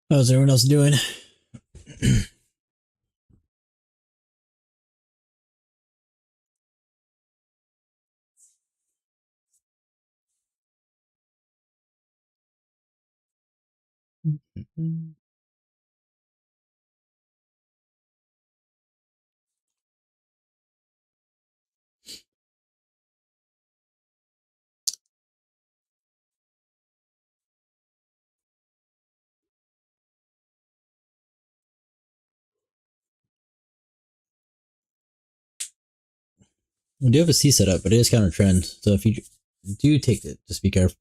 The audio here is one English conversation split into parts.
How's everyone else doing? We do have a C setup, but it is counter trend. So if you do take it, just be careful.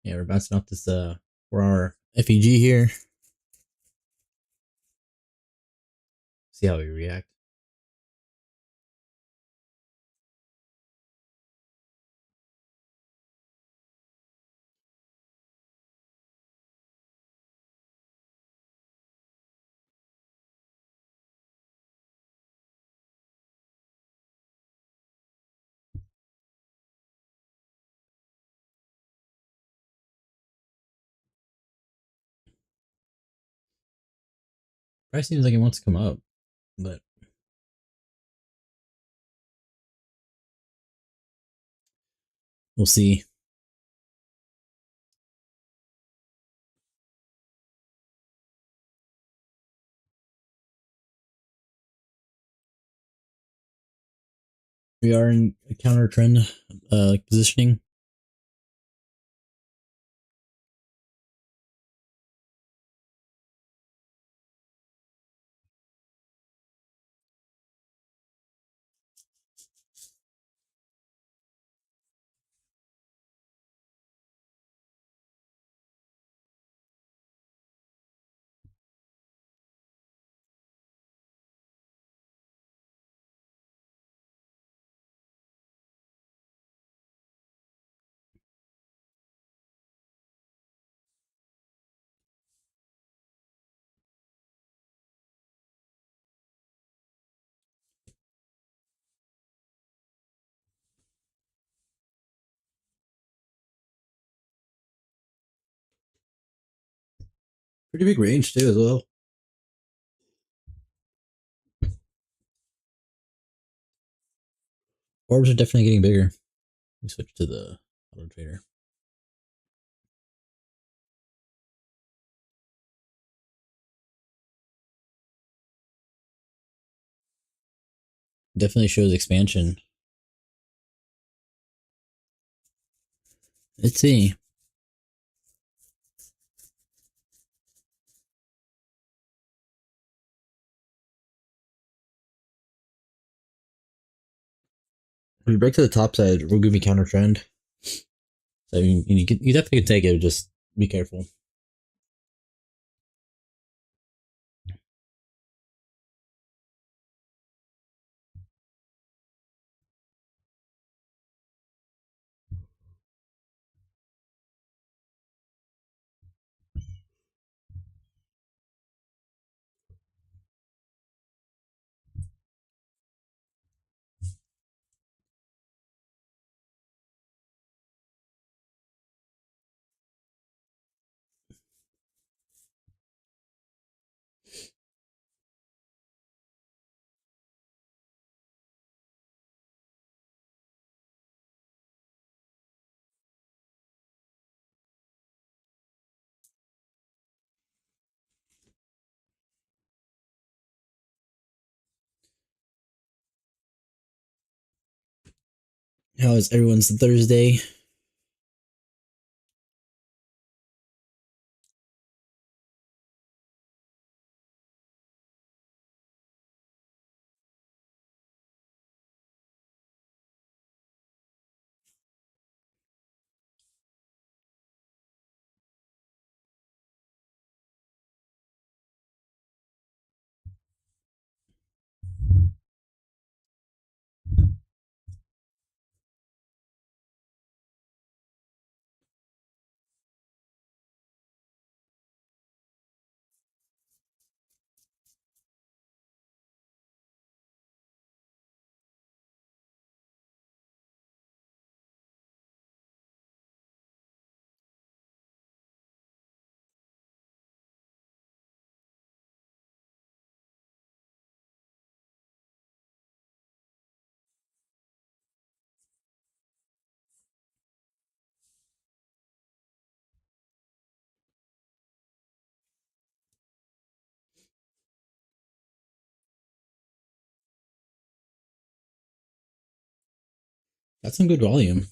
Yeah, we're bouncing off this 4-hour FEG here. See how we react. Price seems like it wants to come up, but we'll see. We are in a counter trend positioning. Pretty big range too as well. Orbs are definitely getting bigger. We switch to the auto trader. Definitely shows expansion. Let's see. If we break to the top side, we're gonna be counter trend. So you definitely can take it. Just be careful. How is everyone's Thursday? That's some good volume.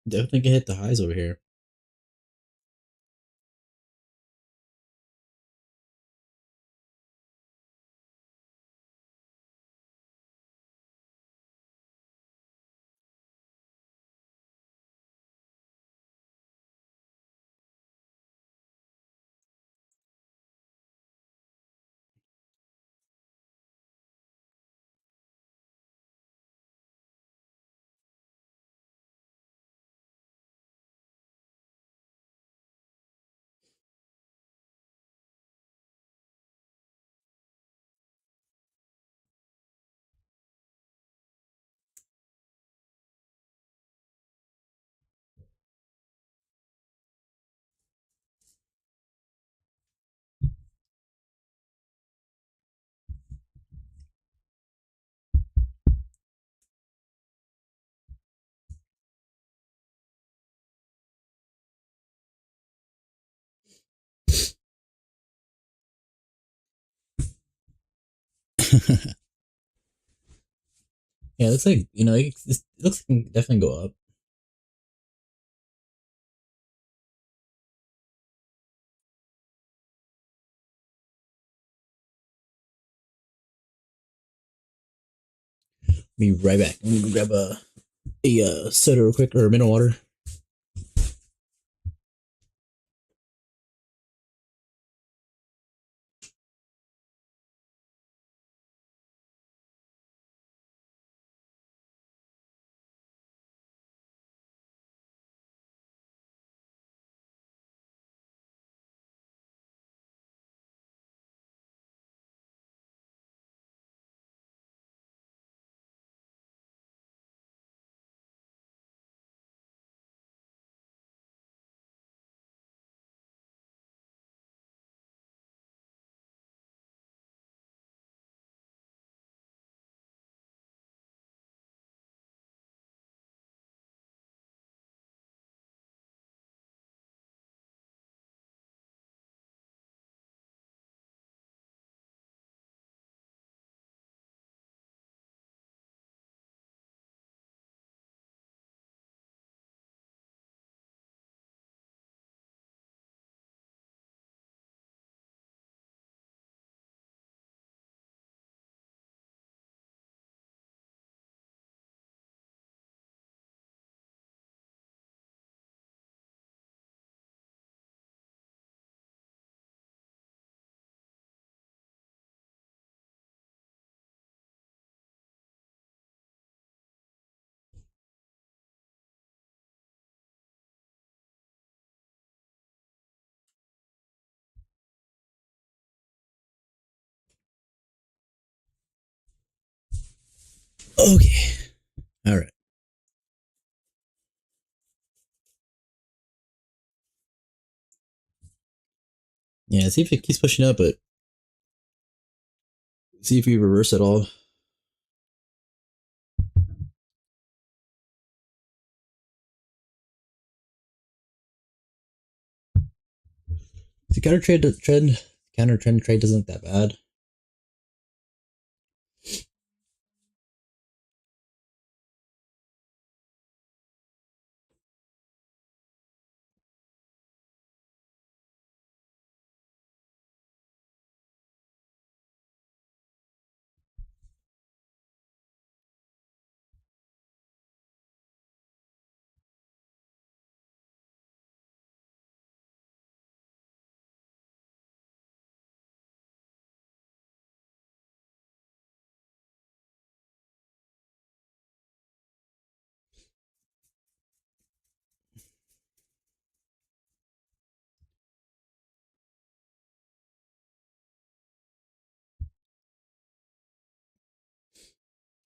Definitely can hit the highs over here. Yeah, it looks like, it looks like it can definitely go up. Be right back. I'm gonna grab a soda real quick, or mineral water. Okay. All right. Yeah, see if it keeps pushing up, but See if we reverse it all. The counter trend trade doesn't look that bad.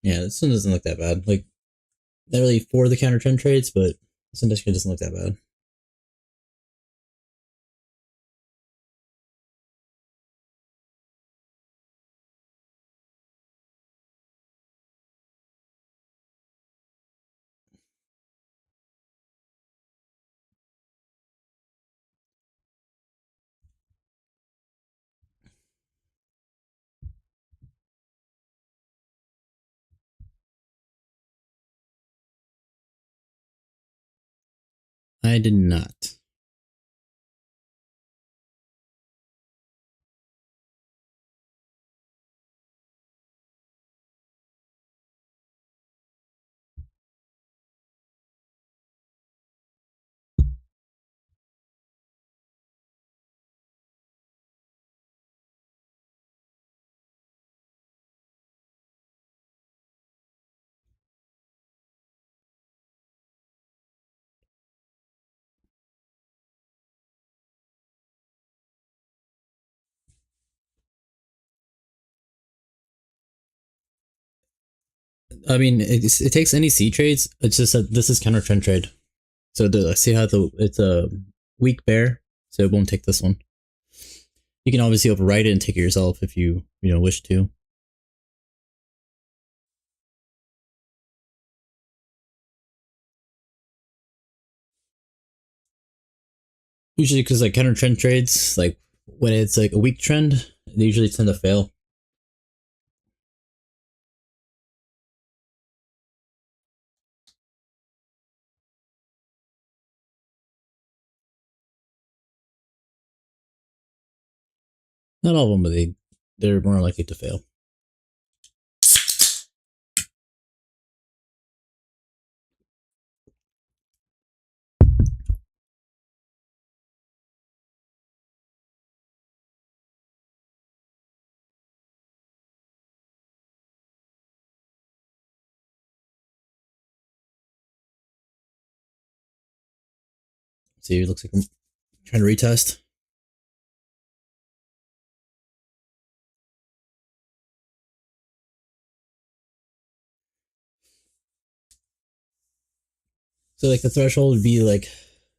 Yeah, this one doesn't look that bad. Like, not really for the counter trend trades, but this one doesn't look that bad. I did not. I mean, it takes any C trades. It's just that this is counter trend trade. So see how it's a weak bear, so it won't take this one. You can obviously overwrite it and take it yourself if you wish to. Usually, because like counter trend trades, like when it's like a weak trend, they usually tend to fail. Not all of them, but they're more likely to fail. See, it looks like I'm trying to retest. So like the threshold would be like,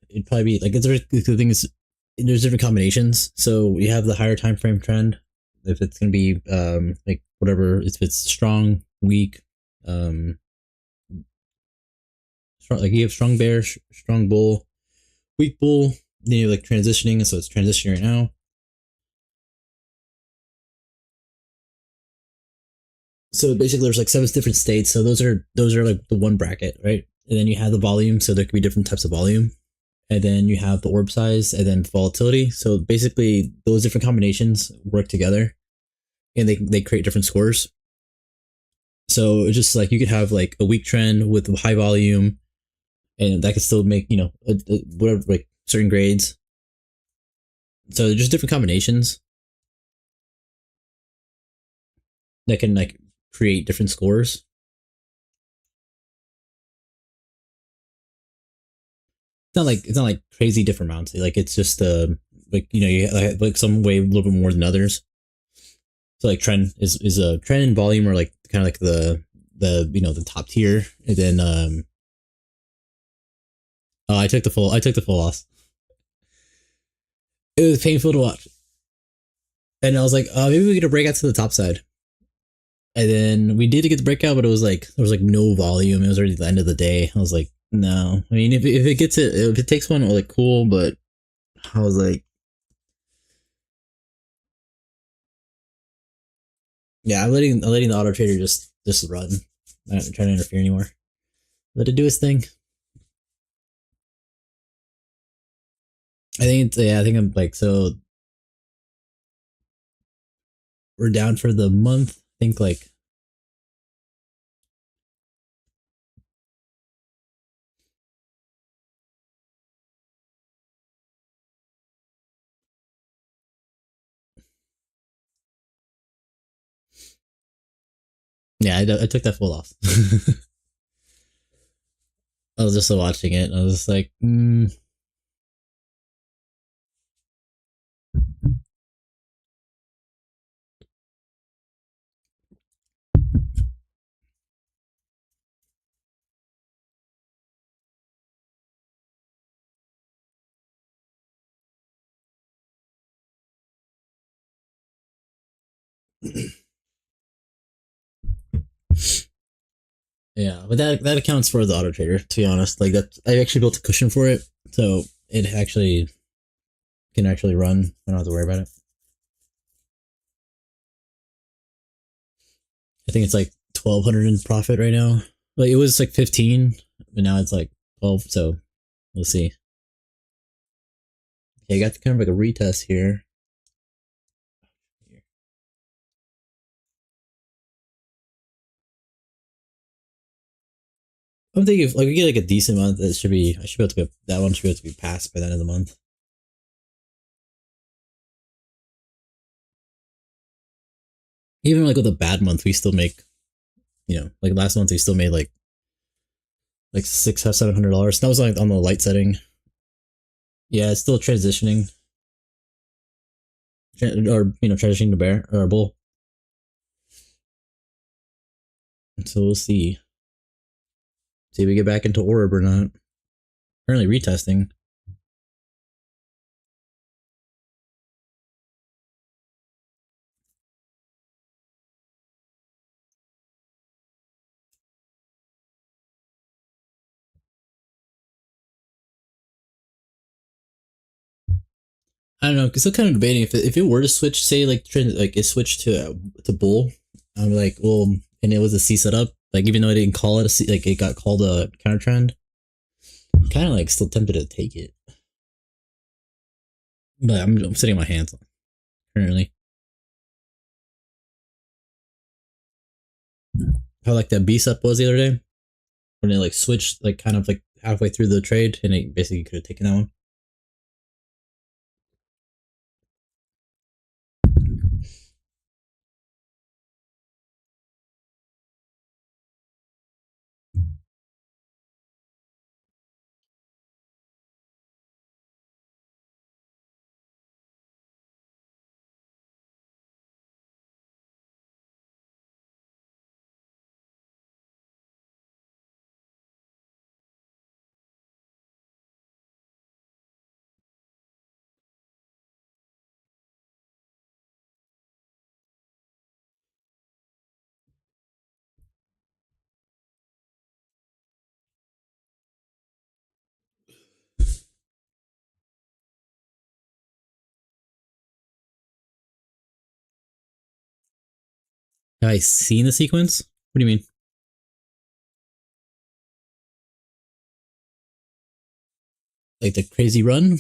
it'd probably be like, the thing is, there's different combinations. So you have the higher time frame trend. If it's gonna be like whatever, if it's strong, weak, strong, like you have strong bear, strong bull, weak bull. Then you're like transitioning, so it's transitioning right now. So basically, there's like 7 different states. So those are like the one bracket, right? And then you have the volume, so there could be different types of volume. And then you have the orb size and then volatility. So basically, those different combinations work together, and they create different scores. So it's just like you could have like a weak trend with high volume, and that could still make whatever, like certain grades. So just different combinations that can like create different scores. It's not like crazy different amounts. Like it's just like you have like some way a little bit more than others. So like trend is a trend and volume are like kind of like the the top tier, and then I took the full loss. It was painful to watch, and I was like, maybe we get a breakout to the top side. And then we did get the breakout, but it was like there was like no volume. It was already the end of the day. I was like, no. I mean, if it gets it, if it takes one, like cool. But I was like, yeah, I'm letting the auto trader just run. I'm not trying to interfere anymore. Let it do its thing. I think it's, yeah, I think I'm like, so we're down for the month. I think like, yeah, I took that full loss. I was just watching it. And I was just like, yeah, but that accounts for the auto trader. To be honest, like that, I actually built a cushion for it, so it actually can actually run. I don't have to worry about it. I think it's like 1,200 in profit right now. Like it was like 15, but now it's like 12. So we'll see. Okay, I got kind of like a retest here. I'm thinking if like we get like a decent month, it should be. I should be able to be that one should be able to be passed by the end of the month. Even like with a bad month, we still make, like last month we still made like $600-700. That was like on the light setting. Yeah, it's still transitioning, or transitioning to bear or bull. So we'll see. See if we get back into orb or not. Currently retesting. I don't know. Still kind of debating if it were to switch, say like it switched to bull. I'm like, well, and it was a C setup. Like even though I didn't call it a C, like it got called a counter trend. Kind of like still tempted to take it, but I'm sitting on my hands currently. How like that B sep was the other day when it like switched like kind of like halfway through the trade and it basically could have taken that one. Have I seen the sequence? What do you mean? Like the crazy run?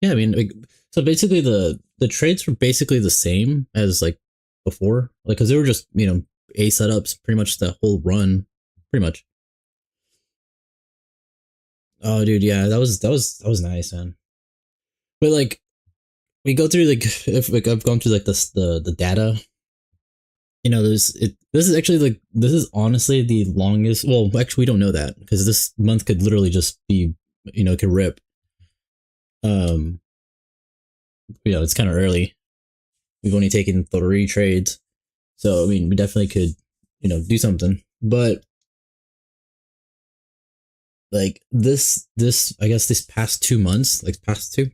Yeah, I mean, like, so basically the trades were basically the same as like before, like because they were just A setups pretty much the whole run, pretty much. Oh, dude, yeah, that was nice, man. But like we go through like if like I've gone through like the data, this is actually like this is honestly the longest. Well, actually, we don't know that because this month could literally just be it could rip. Um, it's kind of early. We've only taken 3 trades. So I mean, we definitely could, do something. But like this, I guess this past 2 months, like past two,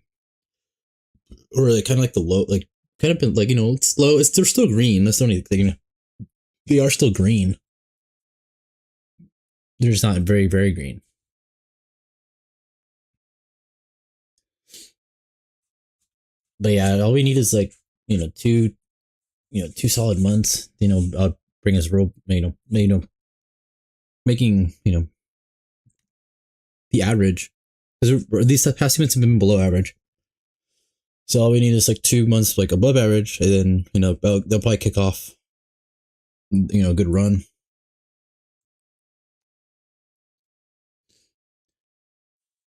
or like kind of like the low, like kind of been like, it's low. They're still green. That's the only thing. They are still green. They're just not very, very green. But yeah, all we need is like, 2 solid months, bring us real, making, the average, because these past 2 months have been below average. So all we need is like 2 months like above average, and then they'll probably kick off a good run.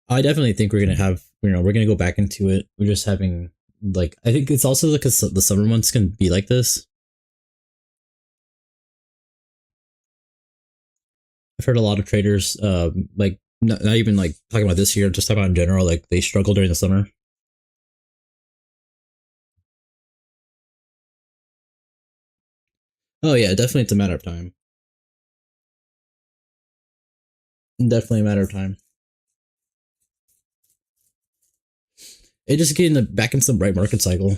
I definitely think we're gonna have we're gonna go back into it. We're just having like, I think it's also because the summer months can be like this. I've heard a lot of traders like not even like talking about this year, just talking about in general, like they struggle during the summer. Oh yeah, definitely it's a matter of time. Definitely a matter of time. It just getting back into the right market cycle.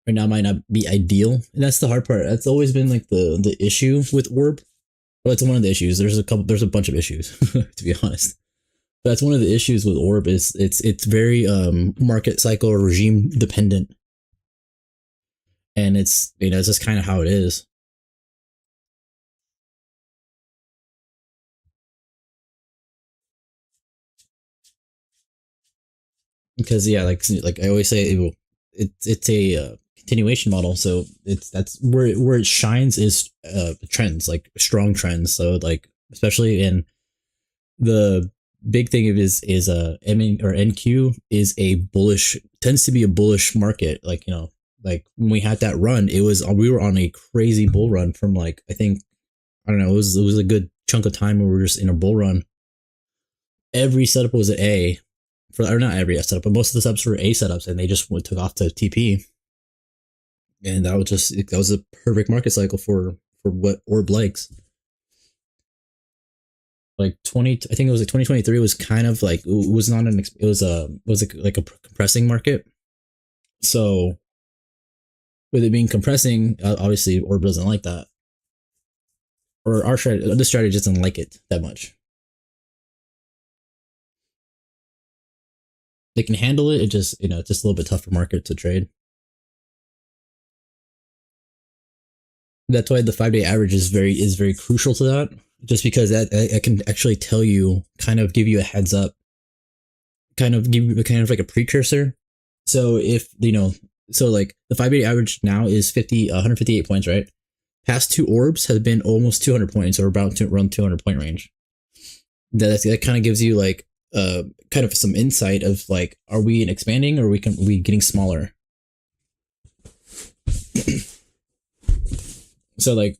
Right now might not be ideal, and that's the hard part. That's always been like the issue with Orb. Well, that's one of the issues. There's a bunch of issues to be honest. That's one of the issues with Orb is it's very market cycle or regime dependent, and it's just kind of how it is. Because yeah, like I always say, it's a continuation model. So that's where it shines is trends, like strong trends. So like especially in the big thing of is MN or NQ is a bullish, tends to be a bullish market. Like like when we had that run, we were on a crazy bull run from like, I think, I don't know, it was a good chunk of time where we were just in a bull run. Every setup was an A, or not every setup, but most of the setups were A setups, and they just took off to TP, and that was a perfect market cycle for what Orb likes. Like 20, I think it was like 2023 was kind of like, it was not it was like a compressing market. So with it being compressing, obviously Orb doesn't like that, or this strategy doesn't like it that much. They can handle it. It just it's just a little bit tougher market to trade. That's why the 5 day average is very crucial to that. Just because that I can actually tell you, kind of give you a heads up, kind of give you kind of like a precursor. So if so like the 5 day average now is 158 points, right? Past two orbs have been almost 200 points, or about to run 200 point range. That kind of gives you like kind of some insight of like, are we expanding, or are we getting smaller? So like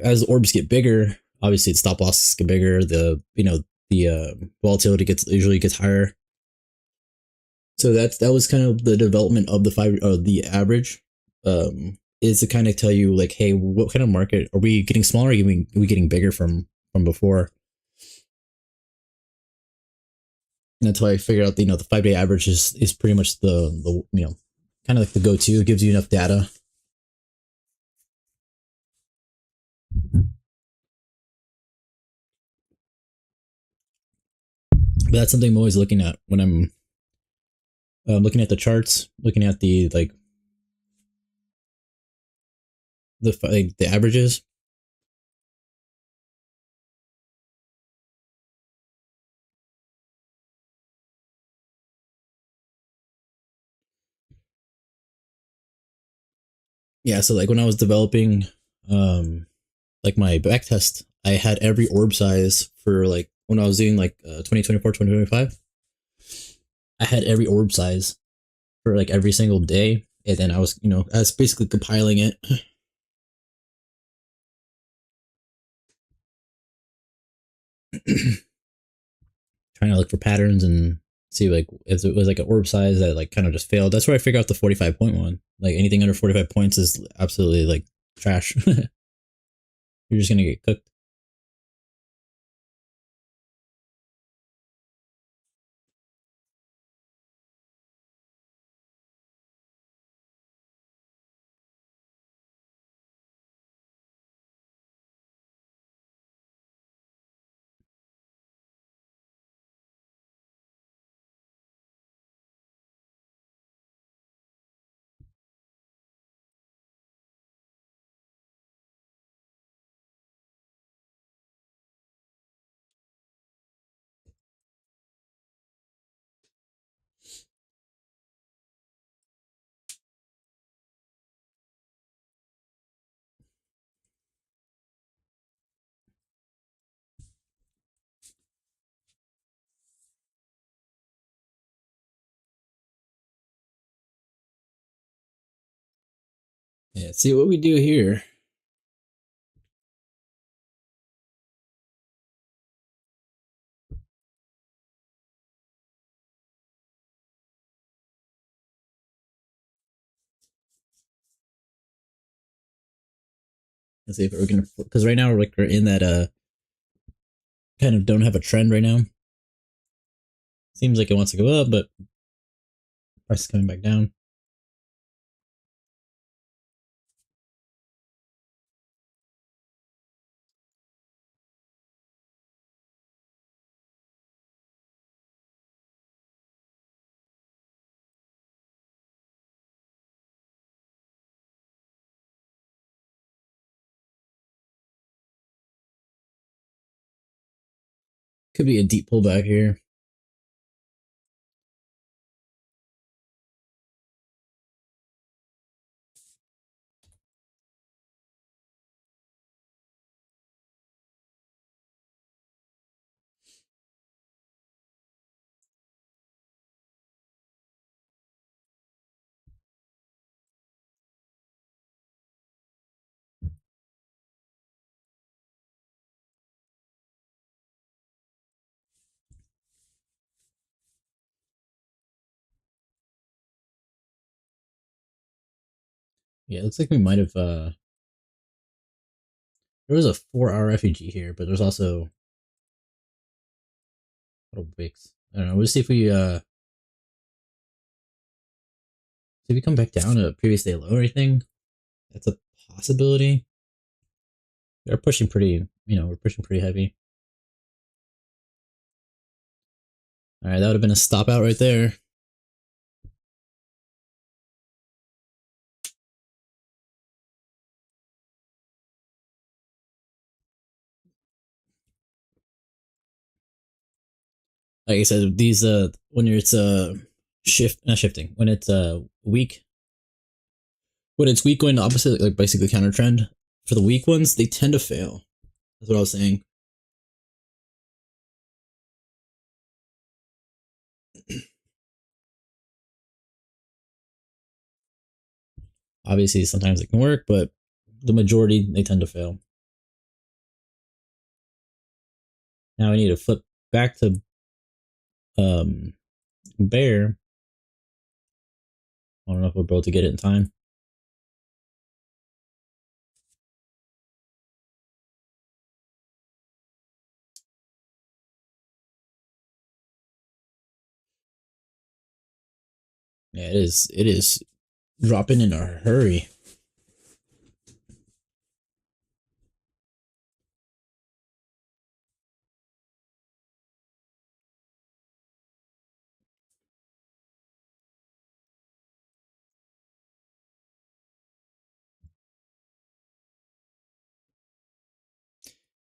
as the orbs get bigger, obviously the stop losses get bigger. The volatility usually gets higher. So that was kind of the development of the average. Is to kind of tell you like, hey, what kind of market are we getting smaller? Are we getting bigger from before? And that's why I figured out the 5 day average is pretty much the kind of like the go to. It gives you enough data. But that's something I'm always looking at when I'm looking at the charts, looking at the like the averages. Yeah, so like when I was developing like my back test, I had every orb size for like when I was doing like 2024, 2025. I had every orb size for like every single day, and then I was I was basically compiling it. Trying to look for patterns and see like if it was like an orb size that like kind of just failed. That's where I figured out the 45 point one. Like anything under 45 points is absolutely like trash. You're just gonna get cooked. Yeah, see what we do here. Let's see if we're gonna, because right now we're in that kind of don't have a trend right now. Seems like it wants to go up, but price is coming back down. Could be a deep pullback here. Yeah, it looks like we might have there was a 4-hour refugee here, but there's also little wicks. I don't know. We'll see if we come back down to a previous day low or anything. That's a possibility. They're pushing pretty, we're pushing pretty heavy. All right, that would have been a stop out right there. Like I said, these when it's not shifting, when it's weak, when it's weak going the opposite, like basically counter trend, for the weak ones, they tend to fail. That's what I was saying. Obviously, sometimes it can work, but the majority, they tend to fail. Now I need to flip back to bear. I don't know if we're able to get it in time. Yeah, it is. It is dropping in a hurry.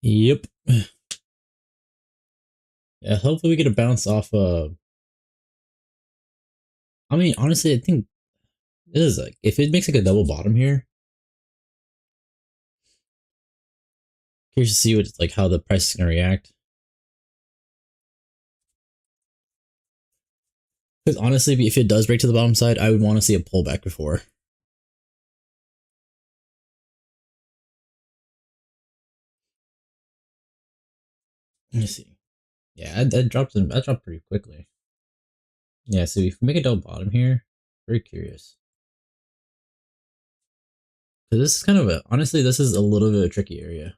Yep. Yeah, hopefully we get a bounce off. I mean, honestly, I think this is like if it makes like a double bottom here. Curious to see what like how the price is gonna react. Because honestly, if it does break to the bottom side, I would want to see a pullback before. Let me see. Yeah, that dropped. That dropped pretty quickly. Yeah, so if we make a double bottom here, very curious. Because this is kind of a honestly, this is a little bit of a tricky area.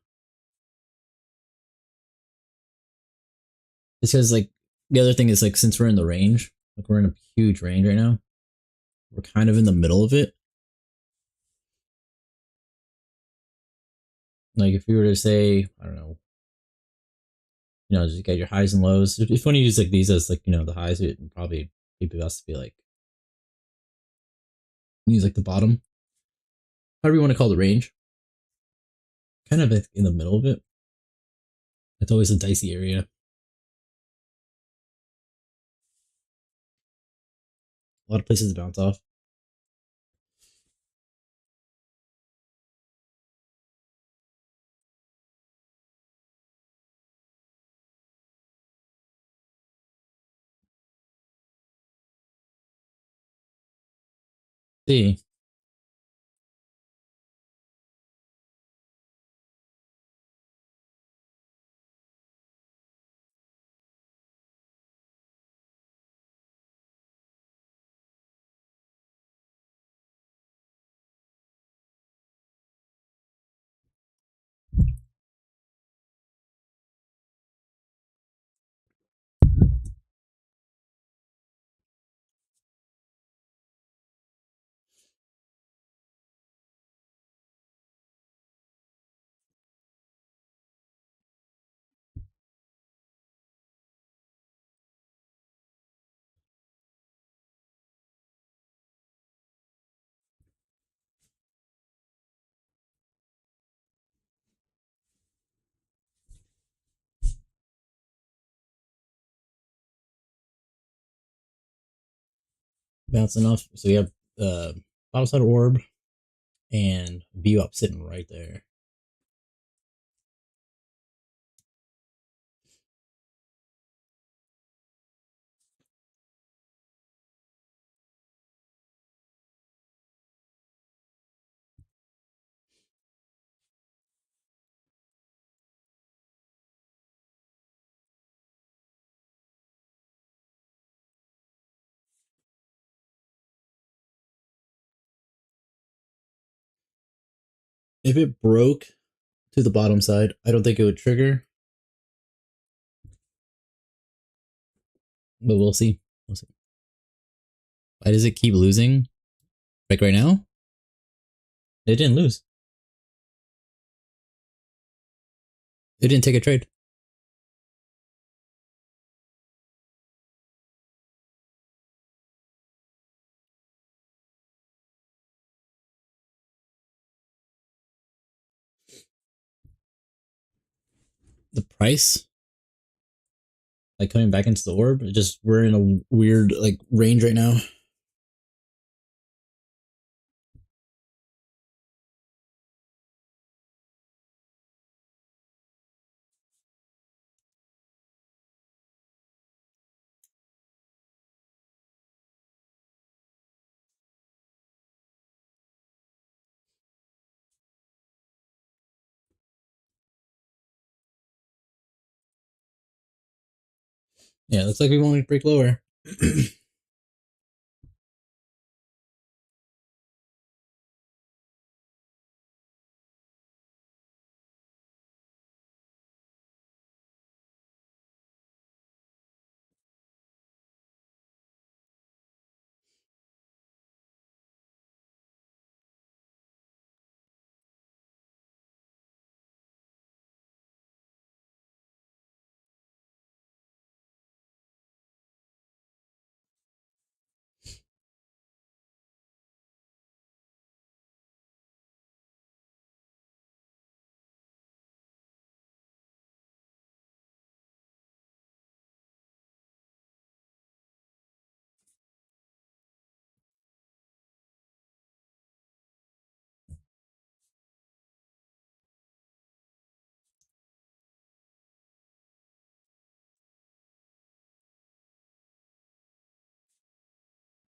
Because like the other thing is like since we're in the range, like we're in a huge range right now, we're kind of in the middle of it. Like if you were to say, I don't know, just get your highs and lows. If you want to use like these as like the highs, it would probably be best to be like use like the bottom, however you want to call the range, kind of like in the middle of it. It's always a dicey area. A lot of places to bounce off. See, bouncing off. So we have bottom side orb and view up sitting right there. If it broke to the bottom side, I don't think it would trigger, but we'll see. We'll see. Why does it keep losing? Like right now? It didn't lose. It didn't take a trade. The price, like coming back into the orb, it just we're in a weird like range right now. Yeah, it looks like we want to break lower.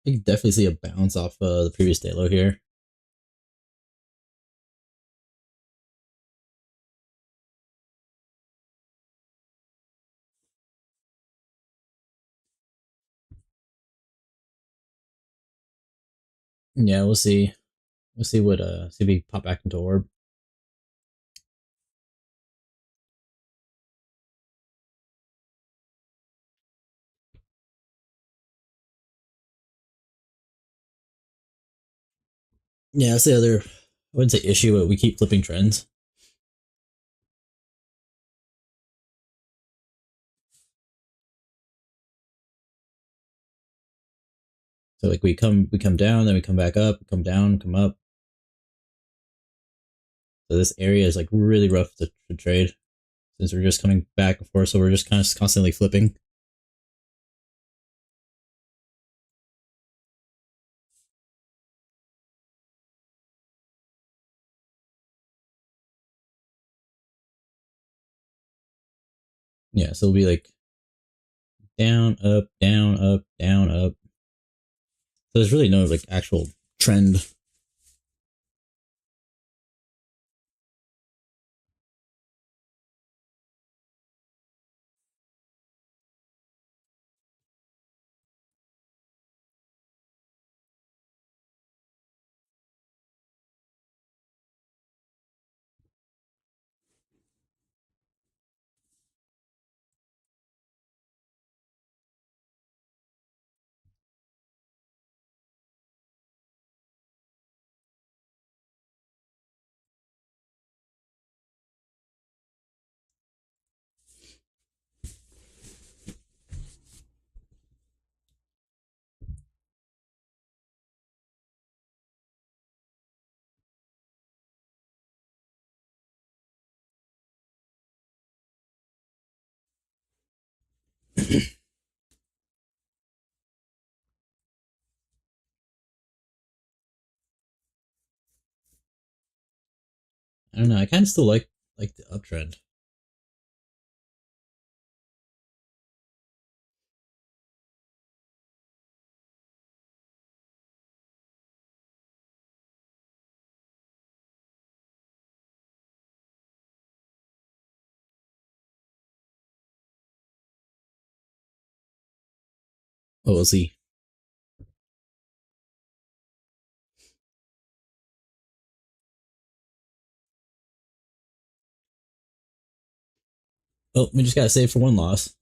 You can definitely see a bounce off the previous day low here. Yeah, we'll see. We'll see what see if we pop back into orb. Yeah, that's the other, I wouldn't say issue, but we keep flipping trends. So like we come down, then we come back up, come down, come up. So this area is like really rough to trade since we're just coming back and forth. So we're just kind of constantly flipping. Yeah, so it'll be like down, up, down, up, down, up. So there's really no like actual trend. I don't know. I kind of still like the uptrend. Oh, we'll see. Oh, we just gotta save for one loss.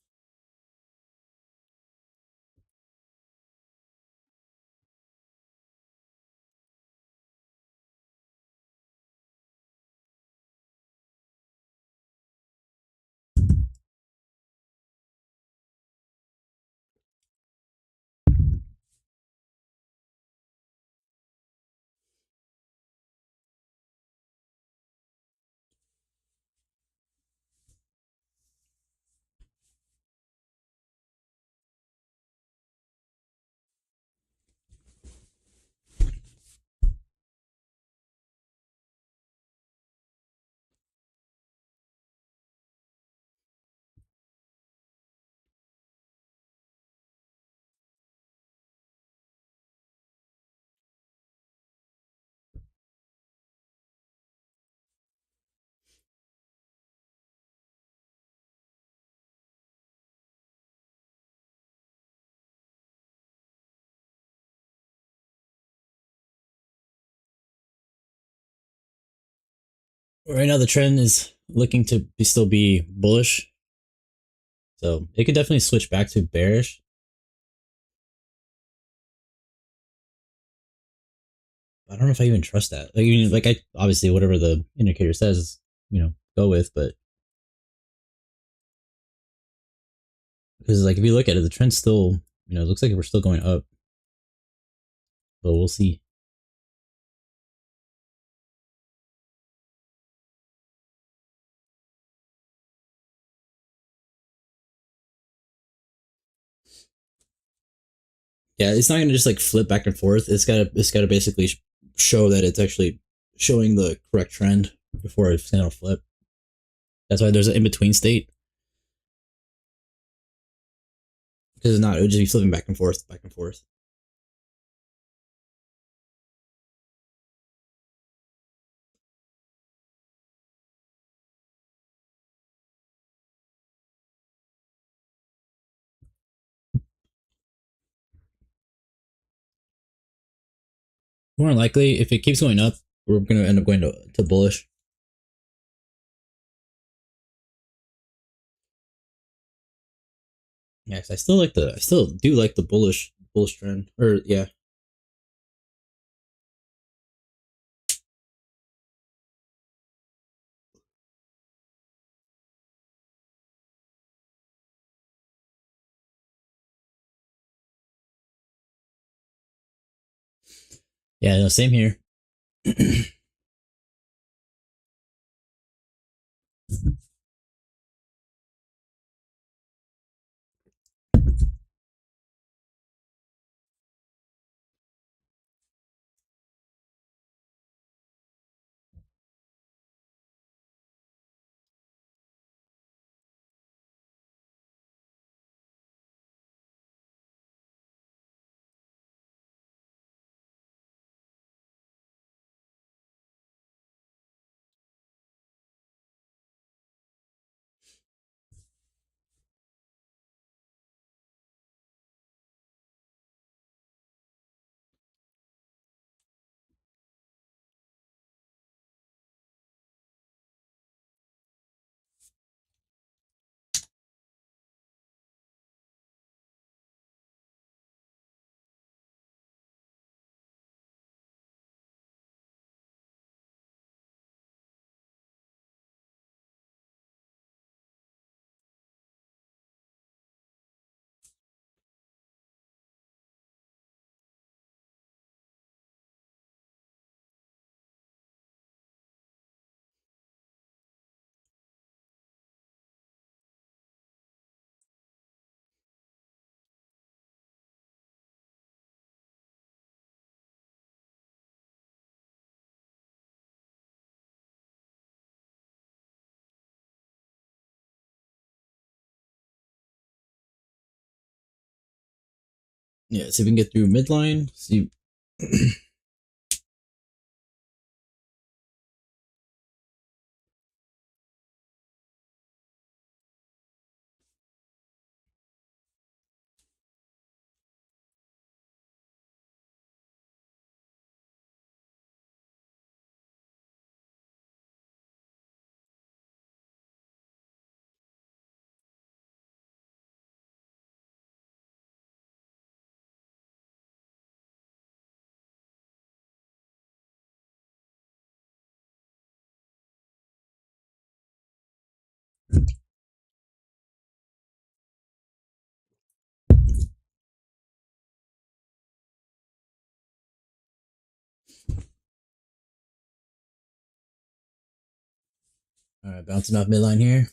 Right now, the trend is looking to still be bullish, so it could definitely switch back to bearish. I don't know if I even trust that. Like I obviously whatever the indicator says, go with, but because like if you look at it, the trend's still, it looks like we're still going up, but we'll see. Yeah, it's not gonna just like flip back and forth. It's gotta basically show that it's actually showing the correct trend before it's gonna flip. That's why there's an in between state, because it's not. It would just be flipping back and forth, back and forth. More than likely, if it keeps going up, we're gonna end up going to bullish. Yes, I still do like the bullish trend. Or yeah. Yeah, no, same here. Yeah, see if we can get through midline. See. All right, bouncing off midline here.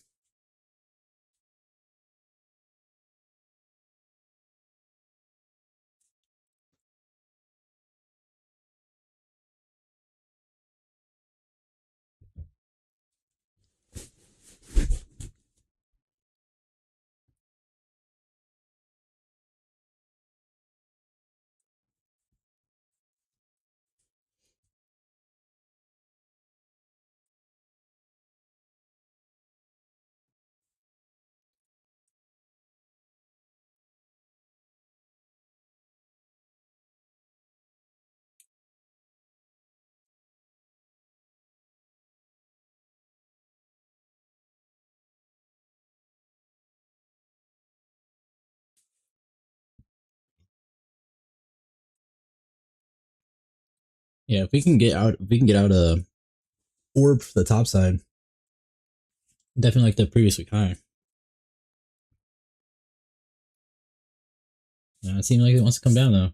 Yeah, if we can get out a orb for the top side, definitely like the previous week high. It seems like it wants to come down though.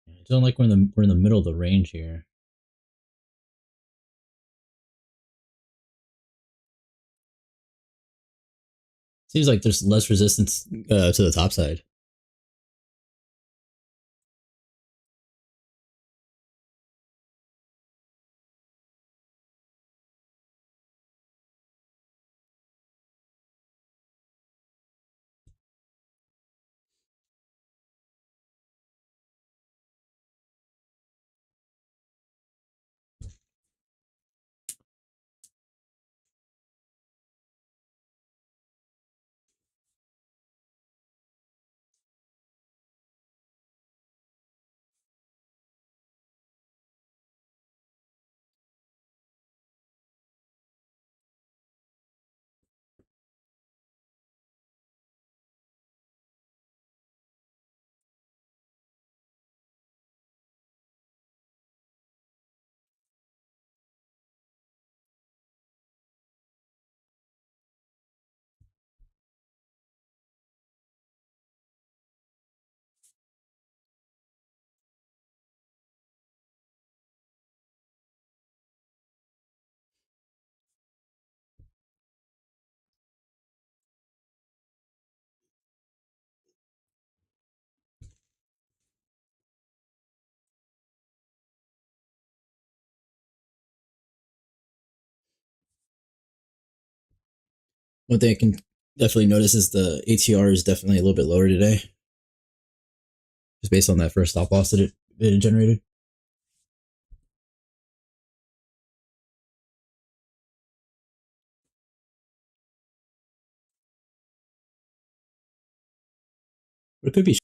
I don't like we're in the middle of the range here. Seems like there's less resistance to the top side. One thing I can definitely notice is the ATR is definitely a little bit lower today, just based on that first stop loss that it generated. But it could be.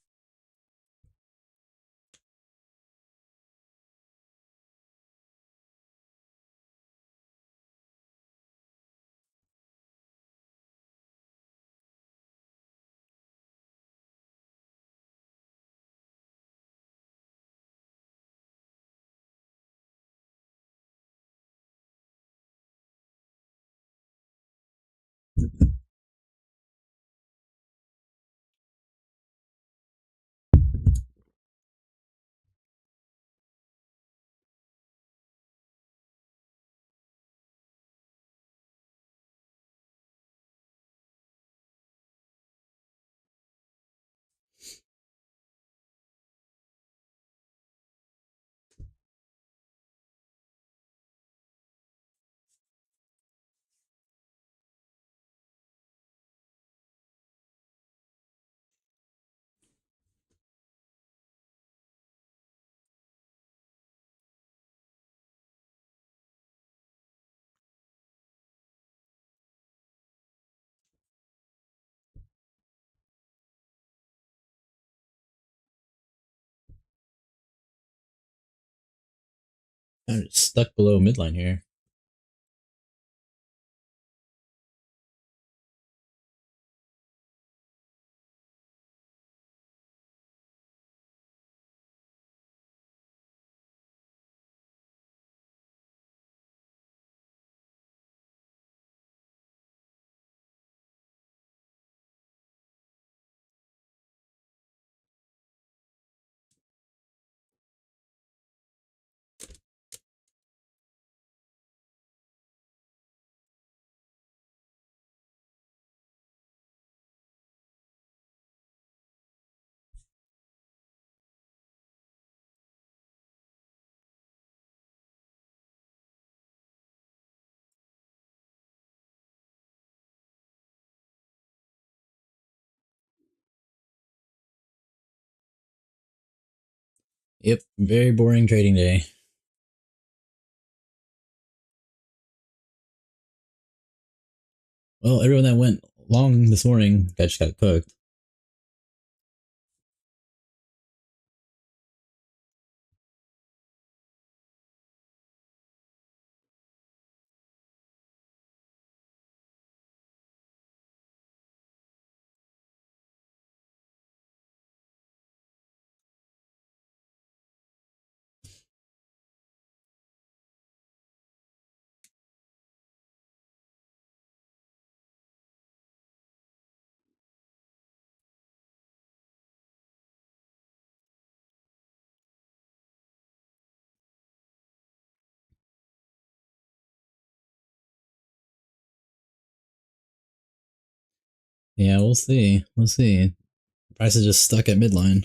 It's stuck below midline here. Yep, very boring trading day. Well, everyone that went long this morning just got cooked. Yeah, we'll see. We'll see. Price is just stuck at midline.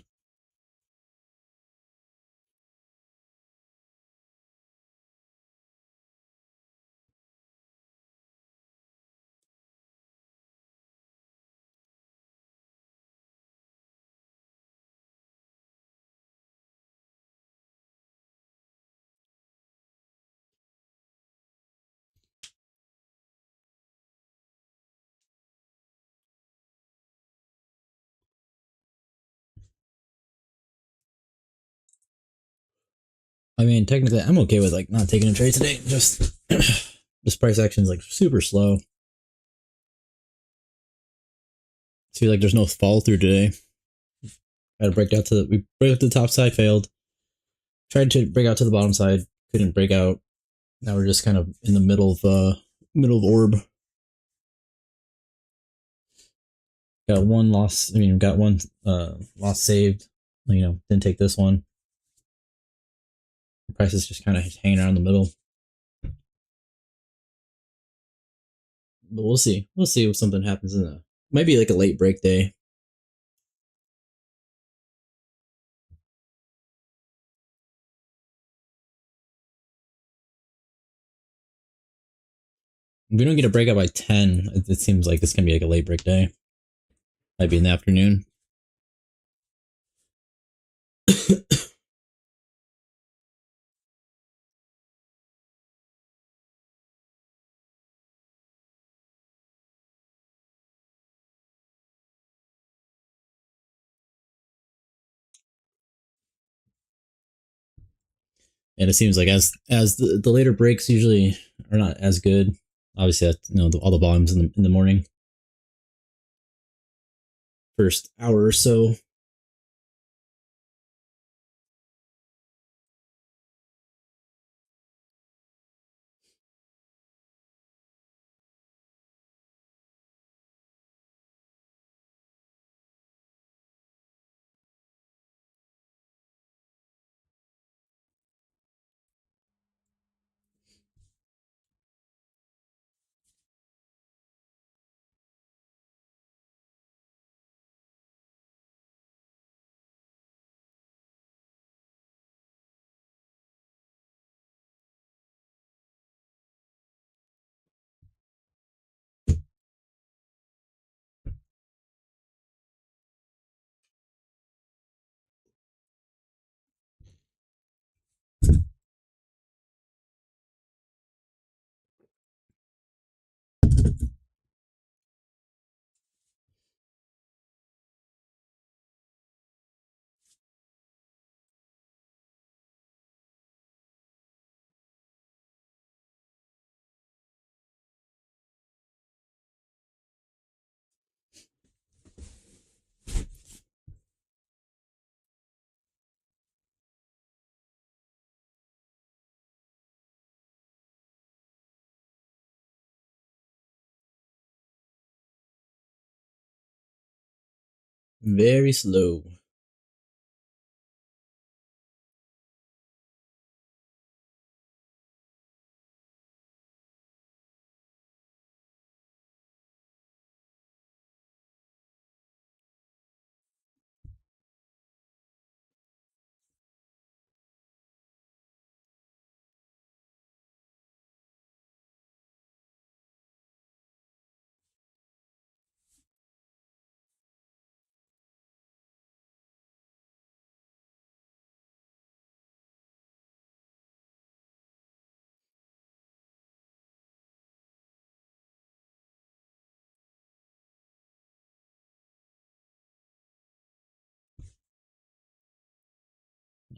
I mean, technically, I'm okay with like not taking a trade today. Just this price action is like super slow. See, like there's no follow through today. Got to break out to we break out to the top side, failed. Tried to break out to the bottom side, couldn't break out. Now we're just kind of in the middle of orb. Got one loss. I mean, got one loss saved. You know, didn't take this one. The price is just kind of hanging around the middle. But we'll see. We'll see if something happens in the. Might be like a late break day. If we don't get a breakout by 10, it seems like it's gonna be like a late break day. Might be in the afternoon. And it seems like as the later breaks usually are not as good. Obviously, that's, you know, all the volumes in the morning, first hour or so. Very slow.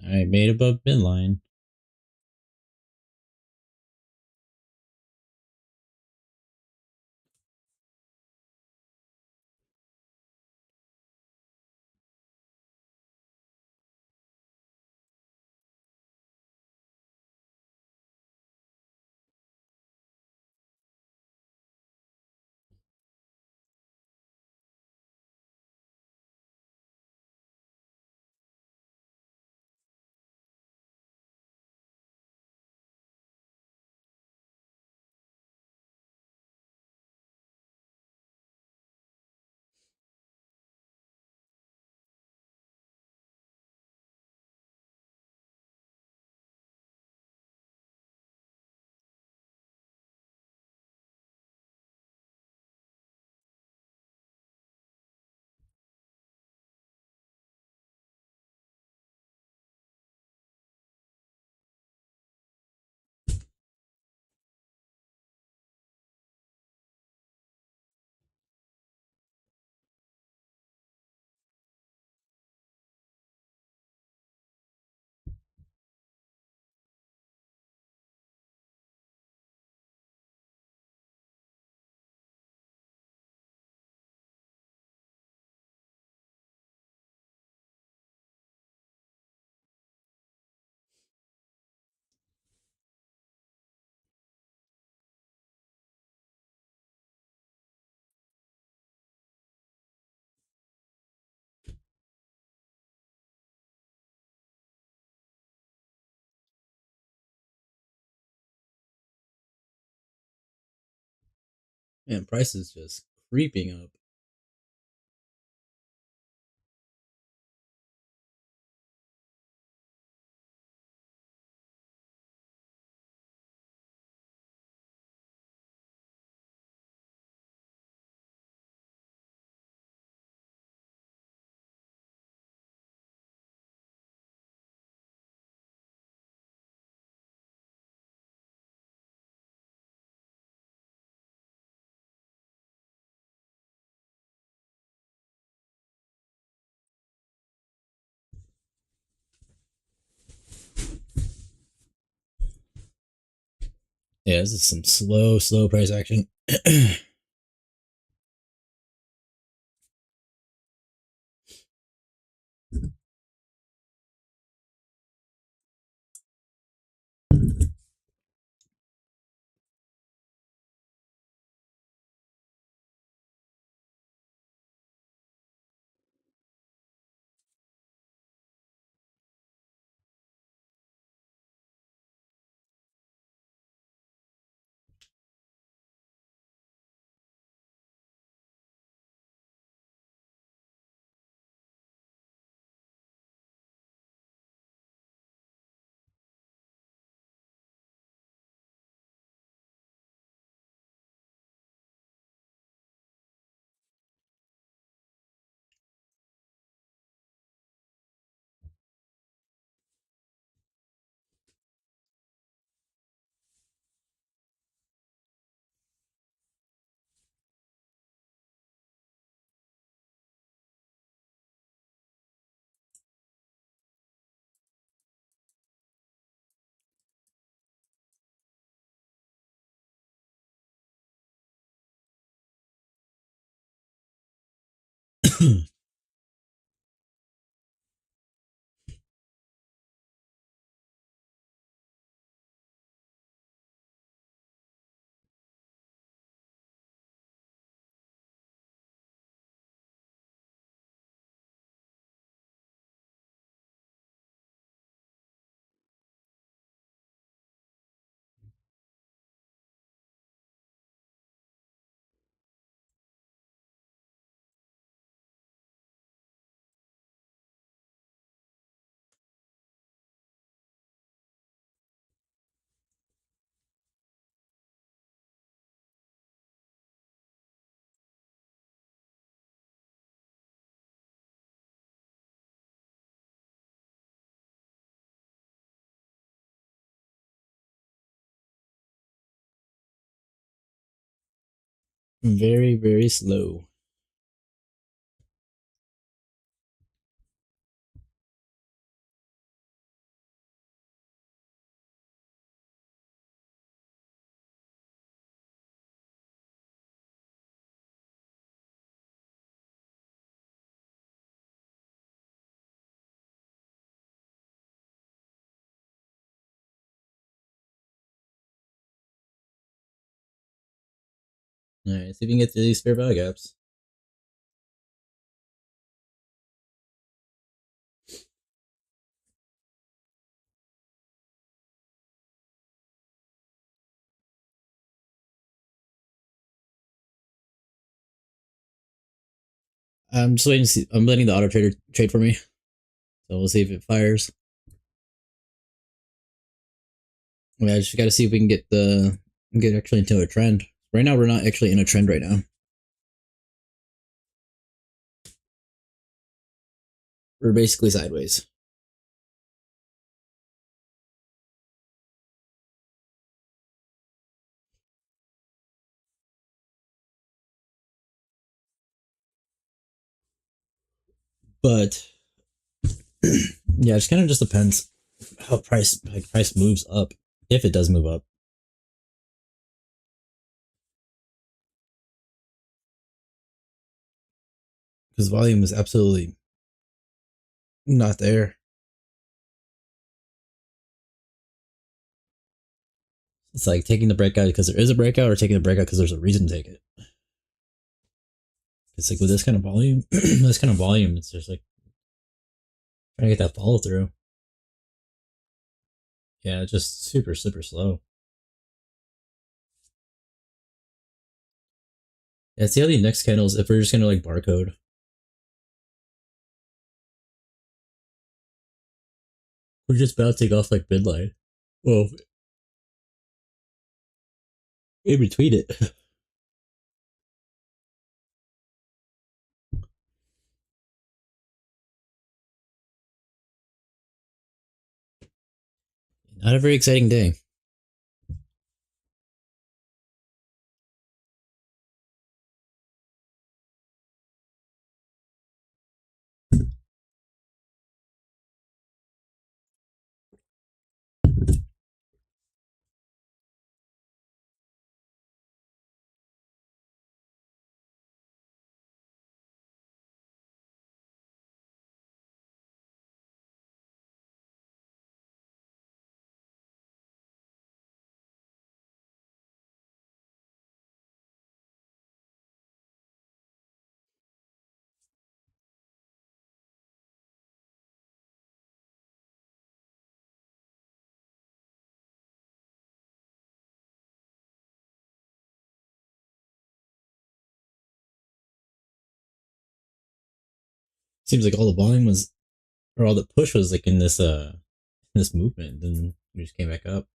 I made above midline. Man, price is just creeping up. Yeah, this is some slow price action. Very, very slow. Alright, see if we can get to these fair value gaps. I'm just waiting to see. I'm letting the auto trader trade for me. So we'll see if it fires. I just gotta see if we can get actually into a trend. Right now, we're not actually in a trend right now. We're basically sideways. But yeah, it kind of just depends how price moves up, if it does move up. Because volume is absolutely not there. It's like taking the breakout because there is a breakout, or taking the breakout because there's a reason to take it. It's like with this kind of volume, it's just like trying to get that follow through. Yeah, just super slow. Yeah, see how the next candles, if we're just gonna like barcode. We're just bouncing off like midline. Well, in between it. Not a very exciting day. Seems like all the volume was, or all the push was like in this movement, then we just came back up.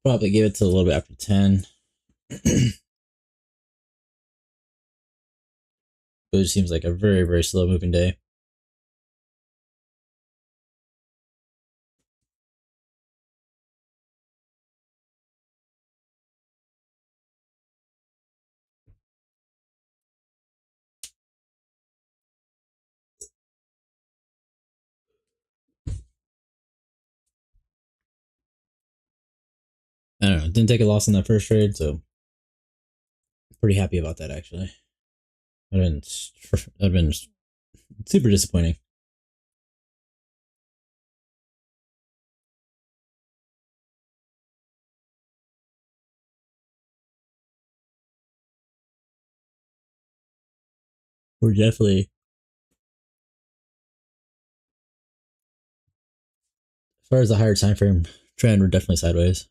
Probably give it to a little bit after 10. But it seems like a very slow moving day. don't know. Didn't take a loss on that first trade, so pretty happy about that actually. I've been super disappointing. We're definitely, as far as the higher time frame trend, we're definitely sideways.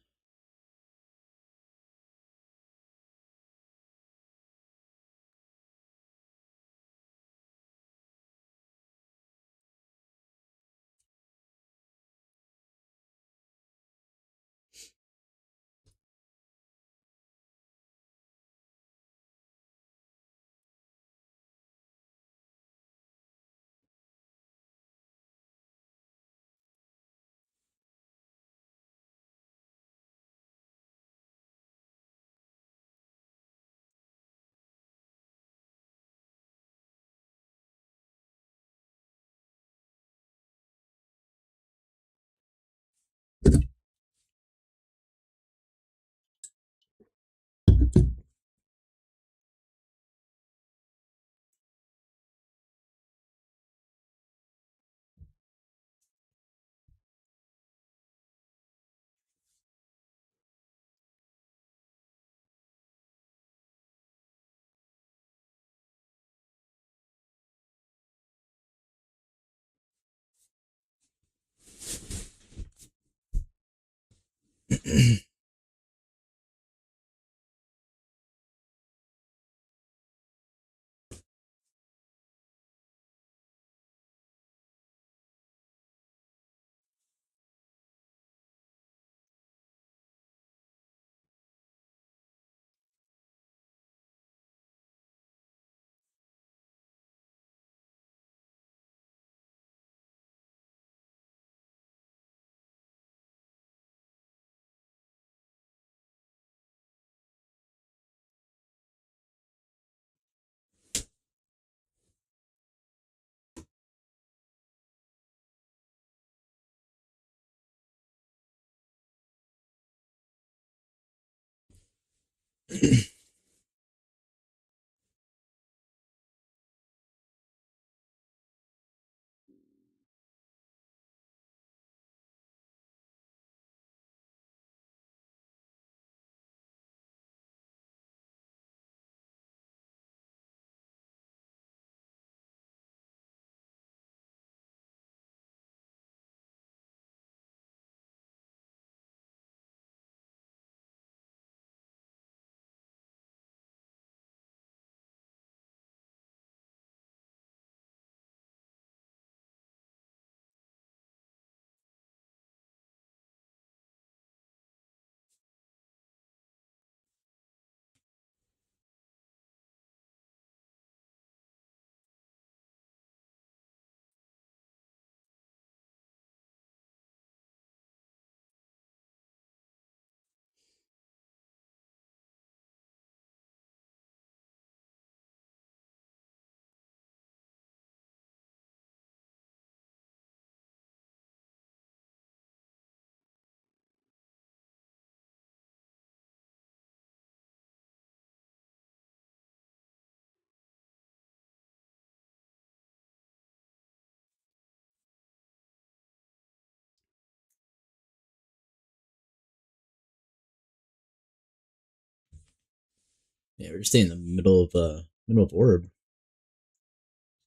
Yeah, we're just staying in the middle of orb,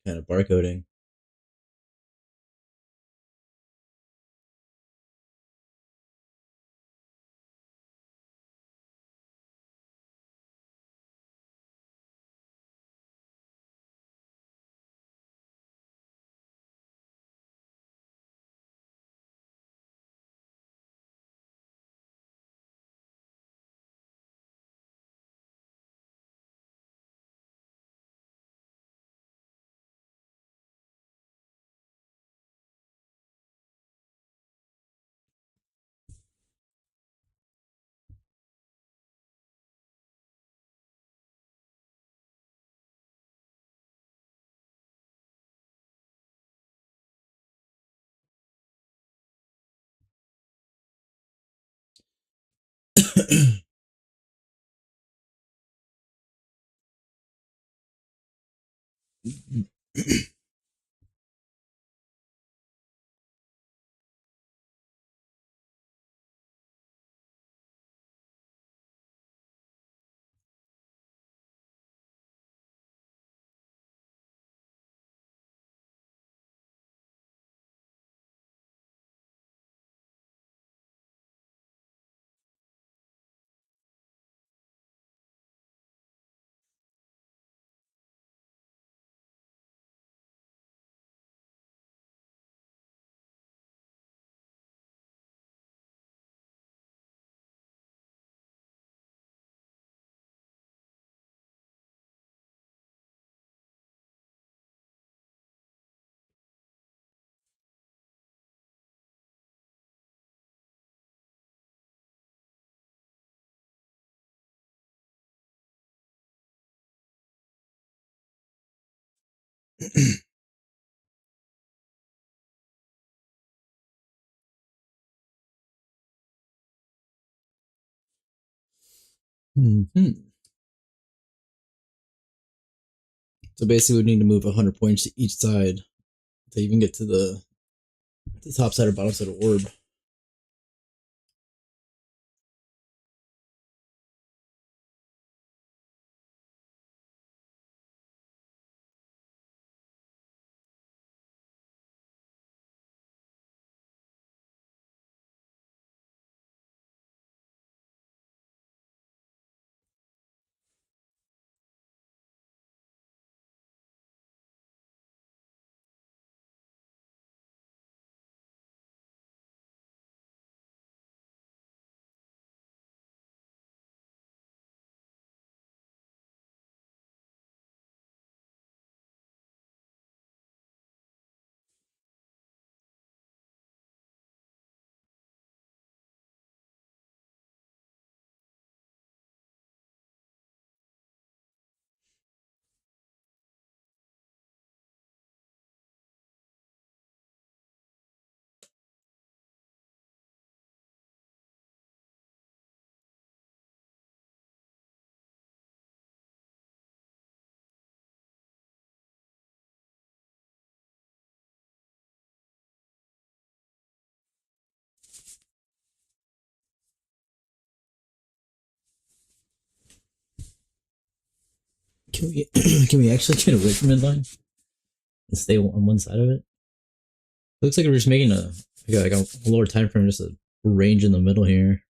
kind of barcoding. Mhm. So basically, we need to move 100 points to each side to even get to the top side or bottom side of orb. Can we can we actually get away from midline and stay on one side of it? Looks like we're just making a lower time frame, just a range in the middle here.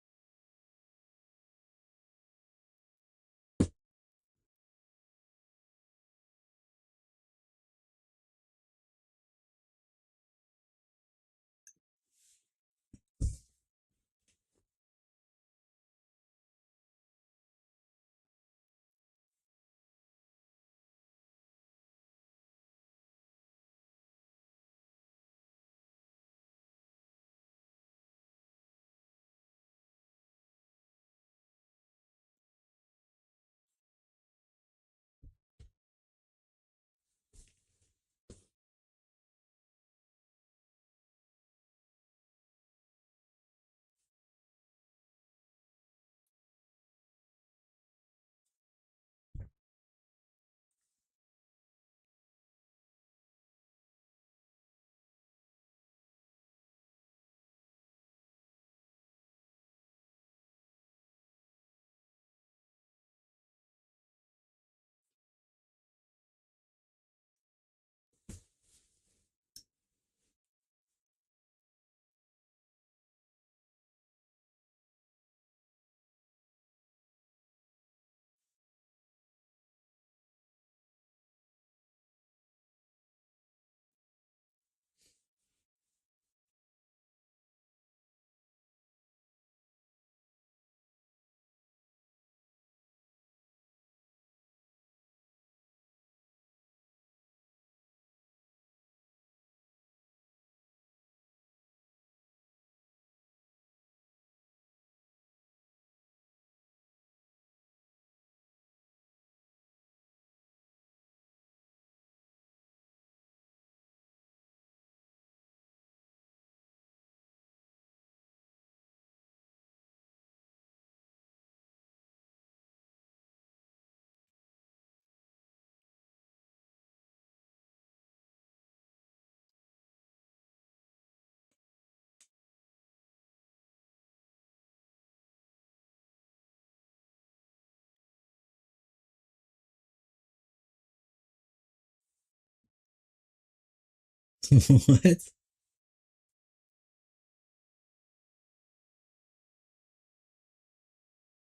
What?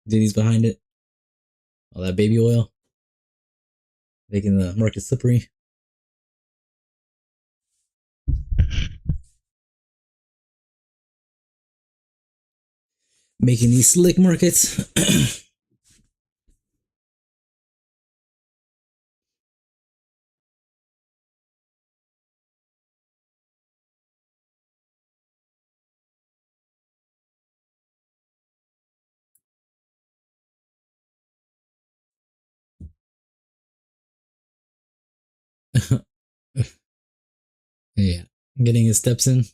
Diddy's behind it. All that baby oil making the market slippery. Making these slick markets. Yeah, getting his steps in.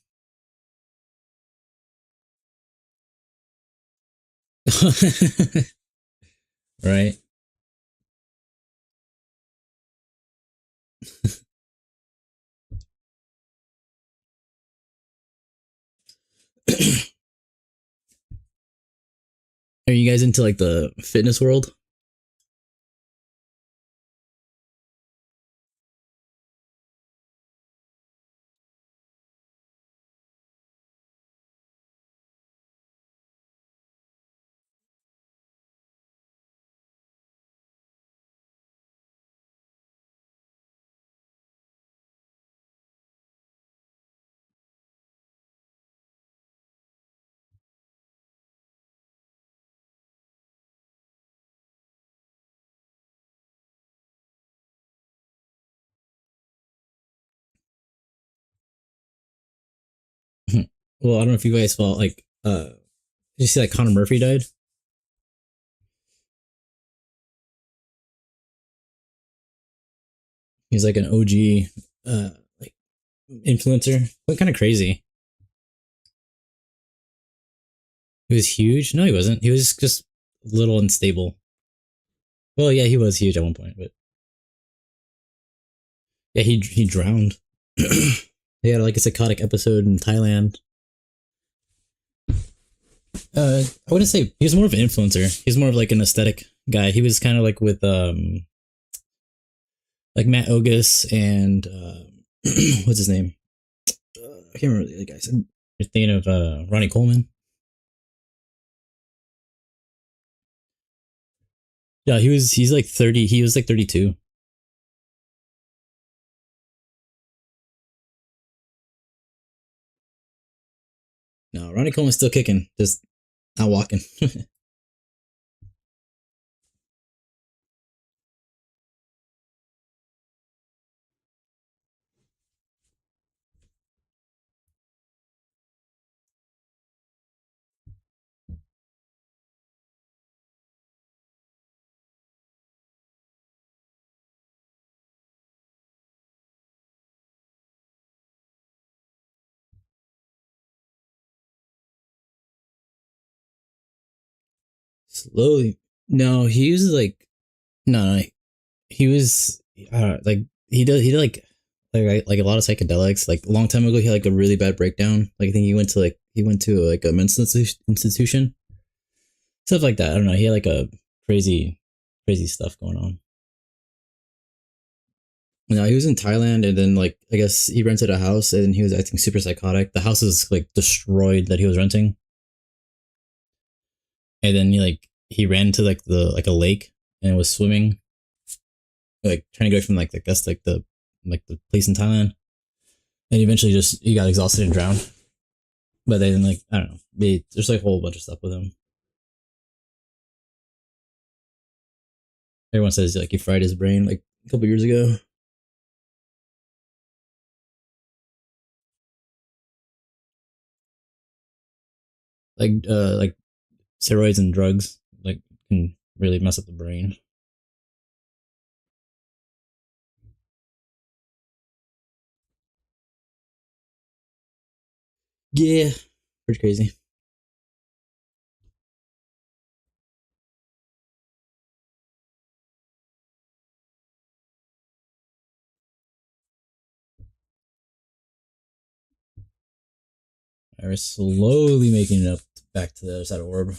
Right. Are you guys into like the fitness world? Well, I don't know if you guys saw like did you see like Connor Murphy died? He's like an OG like influencer. What kind of crazy. He was huge? No, he wasn't. He was just a little unstable. Well, yeah, he was huge at one point, but yeah, he drowned. He had like a psychotic episode in Thailand. I wouldn't say he was more of an influencer. He was more of like an aesthetic guy. He was kind of like with like Matt Ogus and what's his name? I can't remember the other guys. You're thinking of Ronnie Coleman. Yeah, he's like 30. He was like 32. No, Ronnie Coleman's still kicking, just not walking. Slowly. No, he uses like no, no, he was like he did like a lot of psychedelics. Like a long time ago, he had like a really bad breakdown. Like I think he went to like a mental institution, stuff like that. I don't know. He had like a crazy stuff going on. No, he was in Thailand, and then like I guess he rented a house, and he was acting super psychotic. The house is like destroyed that he was renting, and then he ran to like the like a lake and was swimming, like trying to go from like I guess like the place in Thailand, and eventually just he got exhausted and drowned. But then like I don't know, there's like a whole bunch of stuff with him. Everyone says like he fried his brain like a couple years ago. Like steroids and drugs like can really mess up the brain. Yeah, pretty crazy. We're slowly making it up back to the other side of orb.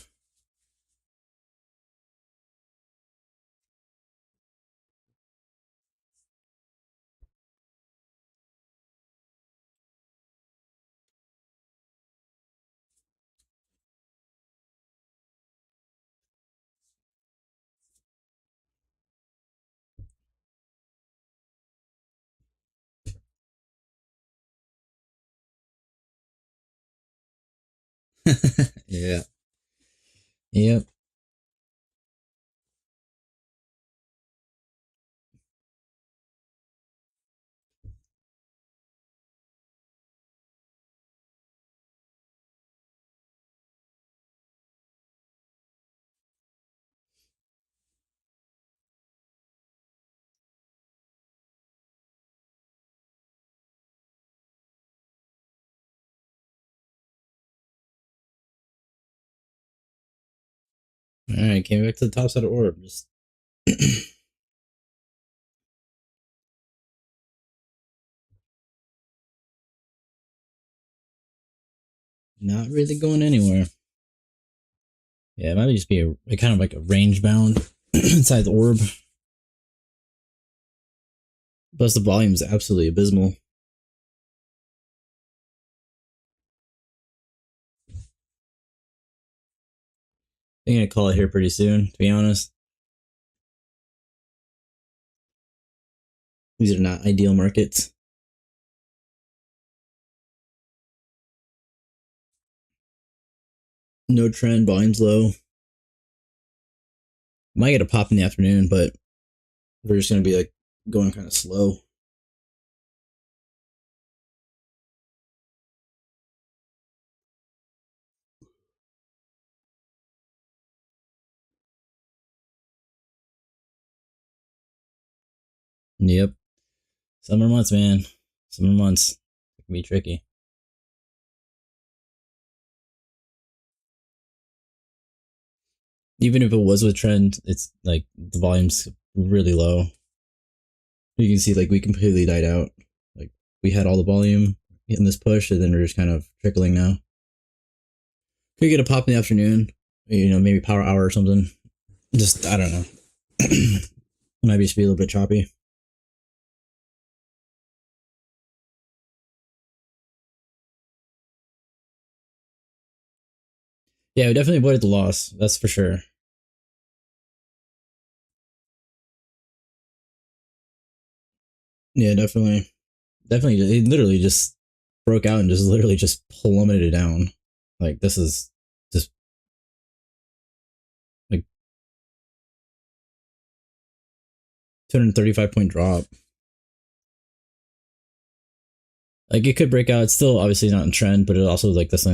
Yeah. Yep. All right, came back to the top side of orb. Just not really going anywhere. Yeah, it might just be a kind of like a range bound inside the orb. Plus, the volume is absolutely abysmal. I'm gonna call it here pretty soon, to be honest. These are not ideal markets. No trend, volume's low. Might get a pop in the afternoon, but we're just gonna be like going kind of slow. Yep. Summer months, man. Summer months. It can be tricky. Even if it was with trend, it's like the volume's really low. You can see like we completely died out. Like we had all the volume in this push, and then we're just kind of trickling now. Could get a pop in the afternoon, you know, maybe power hour or something. Just I don't know. Might just be a little bit choppy. Yeah, we definitely avoided the loss. That's for sure. Yeah, definitely. Definitely. It literally just broke out and just literally just plummeted down. Like this is just like 235-point drop. Like it could break out. It's still obviously not in trend, but it also like this thing